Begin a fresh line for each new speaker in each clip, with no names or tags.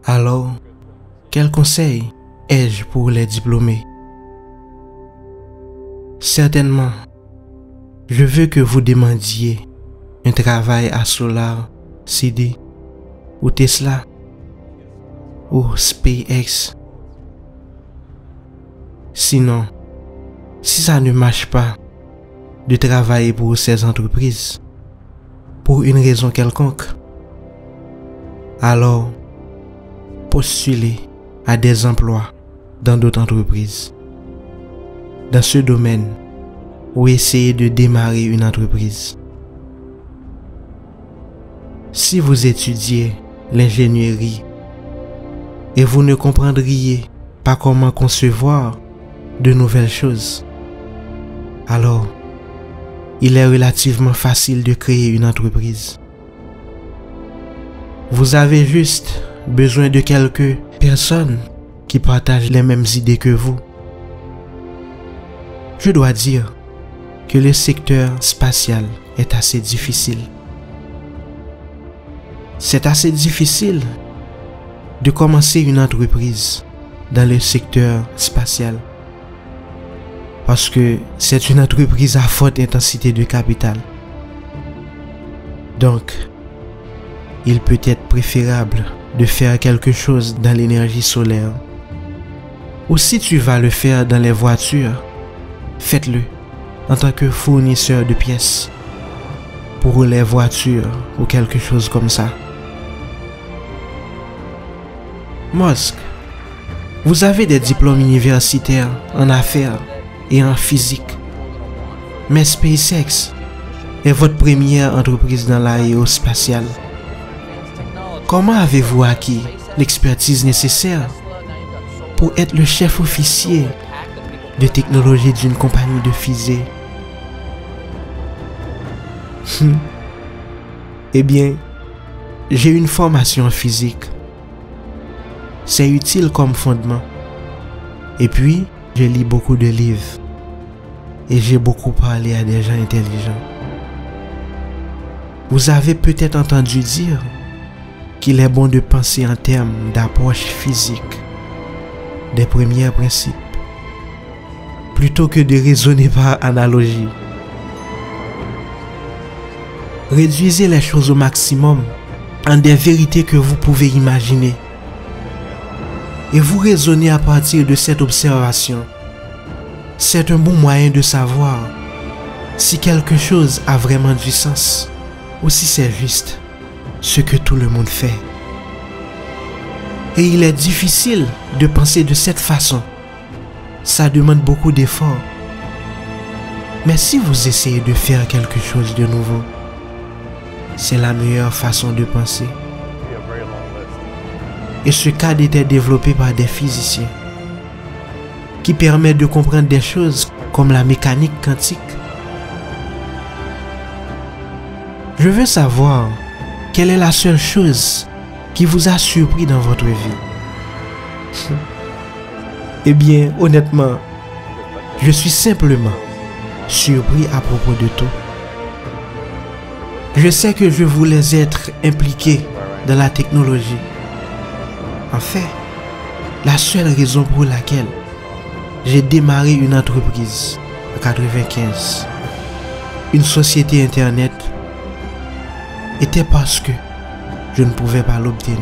Alors, quel conseil ai-je pour les diplômés? Certainement, je veux que vous demandiez un travail à Solar, CD, ou Tesla, ou SpaceX. Sinon, si ça ne marche pas de travailler pour ces entreprises, pour une raison quelconque, alors postulez à des emplois dans d'autres entreprises, dans ce domaine, ou essayez de démarrer une entreprise. Si vous étudiez l'ingénierie et vous ne comprendriez pas comment concevoir de nouvelles choses, alors il est relativement facile de créer une entreprise. Vous avez juste besoin de quelques personnes qui partagent les mêmes idées que vous. Je dois dire que le secteur spatial est assez difficile. C'est assez difficile de commencer une entreprise dans le secteur spatial parce que c'est une entreprise à forte intensité de capital. Donc, il peut être préférable de faire quelque chose dans l'énergie solaire. Ou si tu vas le faire dans les voitures, faites-le en tant que fournisseur de pièces pour les voitures ou quelque chose comme ça. Musk, vous avez des diplômes universitaires en affaires et en physique. Mais SpaceX est votre première entreprise dans l'aérospatiale. Comment avez-vous acquis l'expertise nécessaire pour être le chef officier de technologie d'une compagnie de fusées? Eh bien, j'ai une formation en physique. C'est utile comme fondement. Et puis, je lis beaucoup de livres. Et j'ai beaucoup parlé à des gens intelligents. Vous avez peut-être entendu dire qu'il est bon de penser en termes d'approche physique, des premiers principes, plutôt que de raisonner par analogie. Réduisez les choses au maximum en des vérités que vous pouvez imaginer. Et vous raisonnez à partir de cette observation. C'est un bon moyen de savoir si quelque chose a vraiment du sens ou si c'est juste ce que tout le monde fait. Et il est difficile de penser de cette façon. Ça demande beaucoup d'efforts. Mais si vous essayez de faire quelque chose de nouveau, c'est la meilleure façon de penser. Et ce cadre était développé par des physiciens qui permet de comprendre des choses comme la mécanique quantique. Je veux savoir quelle est la seule chose qui vous a surpris dans votre vie. Eh bien, honnêtement, je suis simplement surpris à propos de tout. Je sais que je voulais être impliqué dans la technologie. En fait, la seule raison pour laquelle j'ai démarré une entreprise en 1995, une société internet, était parce que je ne pouvais pas l'obtenir.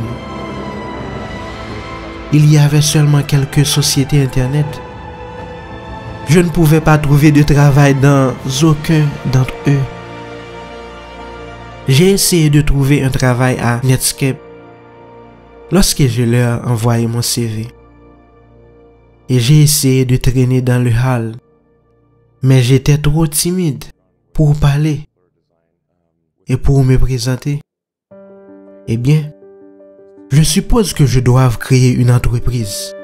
Il y avait seulement quelques sociétés internet. Je ne pouvais pas trouver de travail dans aucun d'entre eux. J'ai essayé de trouver un travail à Netscape lorsque je leur envoyé mon CV. Et j'ai essayé de traîner dans le hall, mais j'étais trop timide pour parler et pour me présenter. Eh bien, je suppose que je dois créer une entreprise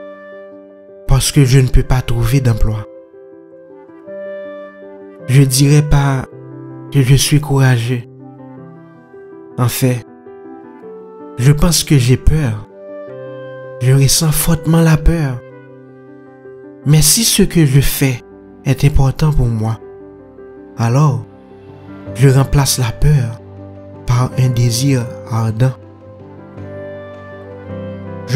parce que je ne peux pas trouver d'emploi. Je dirais pas que je suis courageux. En fait, je pense que j'ai peur. Je ressens fortement la peur. Mais si ce que je fais est important pour moi, alors je remplace la peur par un désir ardent.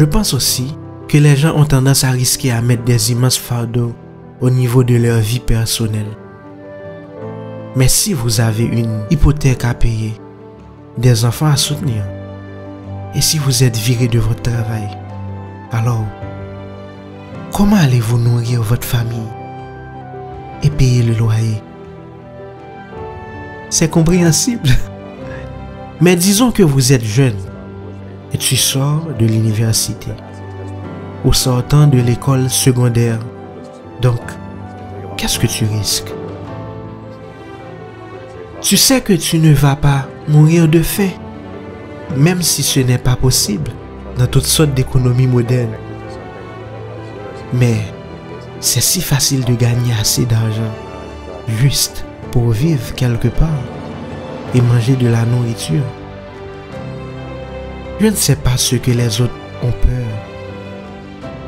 Je pense aussi que les gens ont tendance à risquer à mettre des immenses fardeaux au niveau de leur vie personnelle. Mais si vous avez une hypothèque à payer, des enfants à soutenir, et si vous êtes viré de votre travail, alors comment allez-vous nourrir votre famille et payer le loyer? C'est compréhensible. Mais disons que vous êtes jeune et tu sors de l'université ou sortant de l'école secondaire. Donc, qu'est-ce que tu risques? Tu sais que tu ne vas pas mourir de faim, même si ce n'est pas possible dans toutes sortes d'économies modernes. Mais c'est si facile de gagner assez d'argent juste pour vivre quelque part et manger de la nourriture. Je ne sais pas ce que les autres ont peur,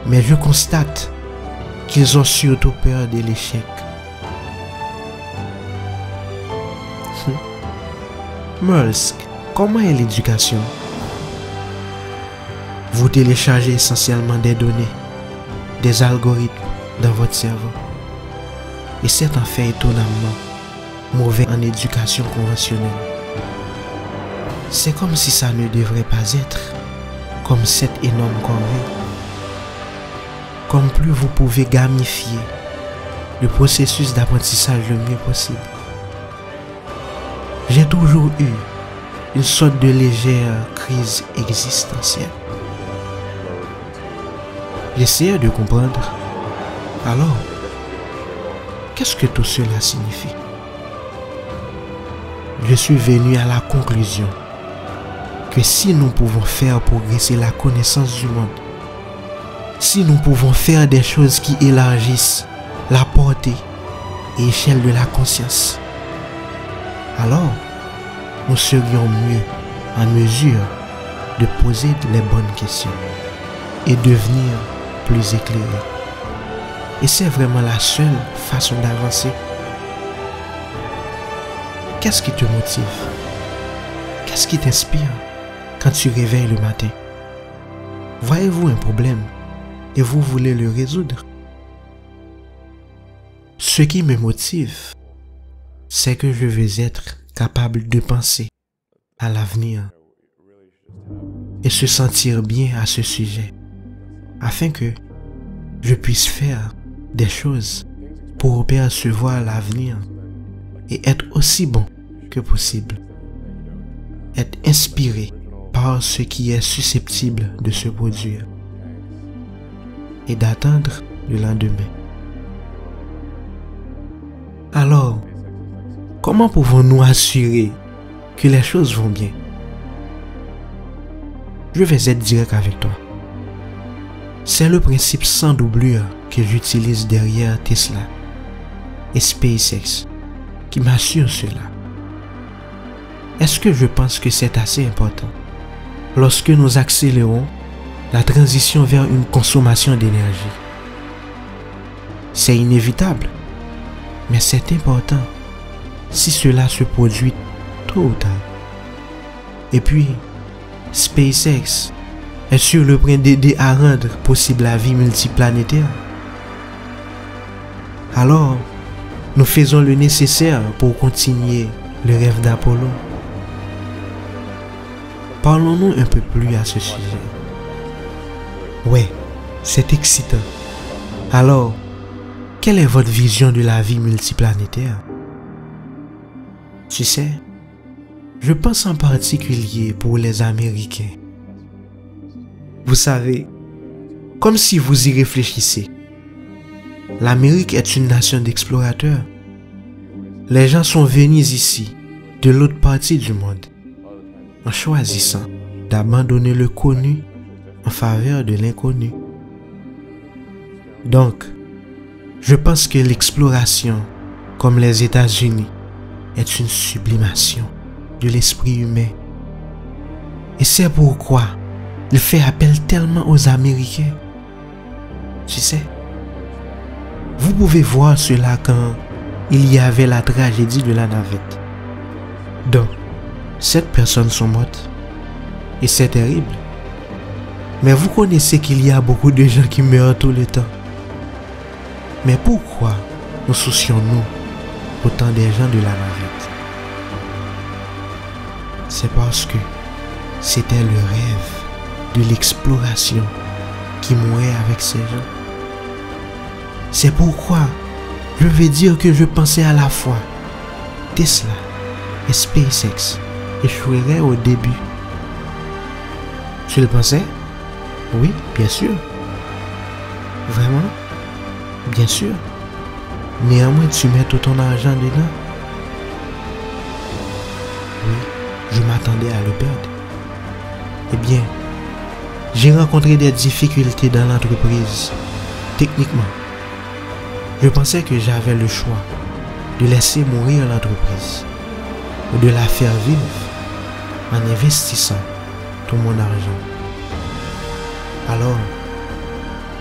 mais je constate qu'ils ont surtout peur de l'échec. Molsk, comment est l'éducation? Vous téléchargez essentiellement des données, des algorithmes dans votre cerveau. Et c'est en fait étonnamment mauvais en éducation conventionnelle. C'est comme si ça ne devrait pas être comme cette énorme corvée. Comme plus vous pouvez gamifier le processus d'apprentissage le mieux possible. J'ai toujours eu une sorte de légère crise existentielle. J'essayais de comprendre. Alors, qu'est-ce que tout cela signifie? Je suis venu à la conclusion que si nous pouvons faire progresser la connaissance du monde, si nous pouvons faire des choses qui élargissent la portée et l'échelle de la conscience, alors nous serions mieux en mesure de poser les bonnes questions et devenir plus éclairés. Et c'est vraiment la seule façon d'avancer. Qu'est-ce qui te motive? Qu'est-ce qui t'inspire quand tu réveilles le matin? Voyez-vous un problème et vous voulez le résoudre? Ce qui me motive, c'est que je veux être capable de penser à l'avenir et se sentir bien à ce sujet, afin que je puisse faire des choses pour percevoir l'avenir et être aussi bon que possible. Être inspiré par ce qui est susceptible de se produire et d'attendre le lendemain. Alors, comment pouvons-nous assurer que les choses vont bien? Je vais être direct avec toi. C'est le principe sans doublure que j'utilise derrière Tesla et SpaceX qui m'assure cela. Est-ce que je pense que c'est assez important lorsque nous accélérons la transition vers une consommation d'énergie? C'est inévitable, mais c'est important si cela se produit tôt ou tard. Et puis, SpaceX est sur le point d'aider à rendre possible la vie multiplanétaire. Alors, nous faisons le nécessaire pour continuer le rêve d'Apollo. Parlons-nous un peu plus à ce sujet. Ouais, c'est excitant. Alors, quelle est votre vision de la vie multiplanétaire? Tu sais, je pense en particulier pour les Américains. Vous savez, comme si vous y réfléchissez, l'Amérique est une nation d'explorateurs. Les gens sont venus ici, de l'autre partie du monde, en choisissant d'abandonner le connu en faveur de l'inconnu. Donc, je pense que l'exploration, comme les États-Unis, est une sublimation de l'esprit humain. Et c'est pourquoi il fait appel tellement aux Américains. Tu sais, vous pouvez voir cela quand il y avait la tragédie de la navette. Donc, 7 personnes sont mortes. Et c'est terrible. Mais vous connaissez qu'il y a beaucoup de gens qui meurent tout le temps. Mais pourquoi nous soucions-nous autant des gens de la navette? C'est parce que c'était le rêve de l'exploration qui mourait avec ces gens. C'est pourquoi je vais dire que je pensais à la fois Tesla et SpaceX échoueraient au début. Tu le pensais? Oui, bien sûr. Vraiment? Bien sûr. Néanmoins, tu mets tout ton argent dedans. Oui, je m'attendais à le perdre. Eh bien, j'ai rencontré des difficultés dans l'entreprise. Techniquement, je pensais que j'avais le choix de laisser mourir l'entreprise ou de la faire vivre en investissant tout mon argent. Alors,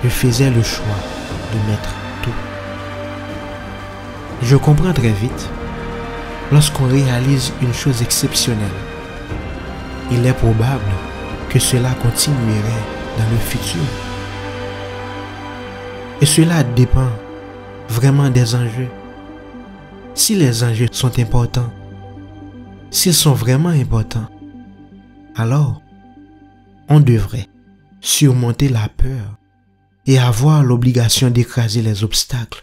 je faisais le choix de mettre tout. Je comprends très vite, lorsqu'on réalise une chose exceptionnelle, il est probable que cela continuerait dans le futur. Et cela dépend vraiment des enjeux. Si les enjeux sont importants, s'ils sont vraiment importants, alors on devrait surmonter la peur et avoir l'obligation d'écraser les obstacles